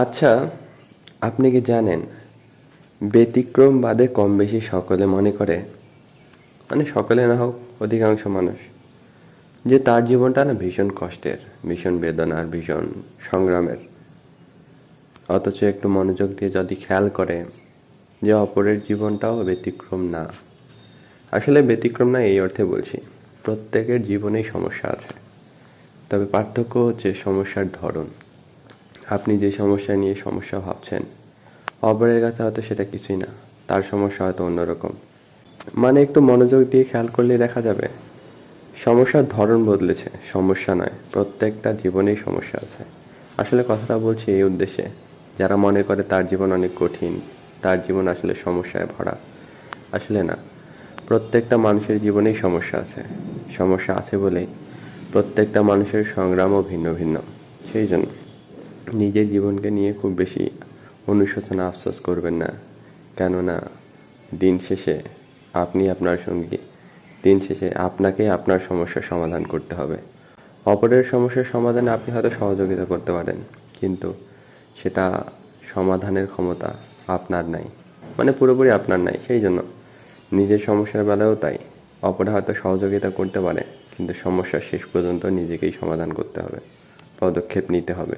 আচ্ছা, আপনি কি জানেন ব্যতিক্রম বাদে কম বেশি সকলে মনে করে, মানে সকলে না হোক অধিকাংশ মানুষ, যে তার জীবনটা না ভীষণ কষ্টের, ভীষণ বেদনার, ভীষণ সংগ্রামের। অথচ একটু মনোযোগ দিয়ে যদি খেয়াল করে যে অপরের জীবনটাও ব্যতিক্রম না। আসলে ব্যতিক্রম না এই অর্থে বলছি, প্রত্যেকের জীবনেই সমস্যা আছে, তবে পার্থক্য হচ্ছে সমস্যার ধরন। আপনি যে সমস্যা নিয়ে সমস্যা ভাবছেন, অপরের কাছে হয়তো সেটা কিছুই না, তার সমস্যা হয়তো অন্যরকম। মানে একটু মনোযোগ দিয়ে খেয়াল করলে দেখা যাবে সমস্যার ধরন বদলেছে, সমস্যা নয়। প্রত্যেকটা জীবনেই সমস্যা আছে। আসলে কথাটা বলছি এই উদ্দেশ্যে, যারা মনে করে তার জীবন অনেক কঠিন, তার জীবন আসলে সমস্যায় ভরা। আসলে না, প্রত্যেকটা মানুষের জীবনেই সমস্যা আছে। সমস্যা আছে বলেই প্রত্যেকটা মানুষের সংগ্রামও ভিন্ন ভিন্ন। সেই জন্য নিজের জীবনকে নিয়ে খুব বেশি অনুশোচনা আফসোস করবেন না। কেননা দিন শেষে আপনি আপনার সঙ্গী, দিন শেষে আপনাকেই আপনার সমস্যার সমাধান করতে হবে। অপরের সমস্যার সমাধানে আপনি হয়তো সহযোগিতা করতে পারেন, কিন্তু সেটা সমাধানের ক্ষমতা আপনার নাই, মানে পুরোপুরি আপনার নাই। সেই জন্য নিজের সমস্যার বেলাও তাই, অপরে হয়তো সহযোগিতা করতে পারে, কিন্তু সমস্যার শেষ পর্যন্ত নিজেকেই সমাধান করতে হবে, পদক্ষেপ নিতে হবে।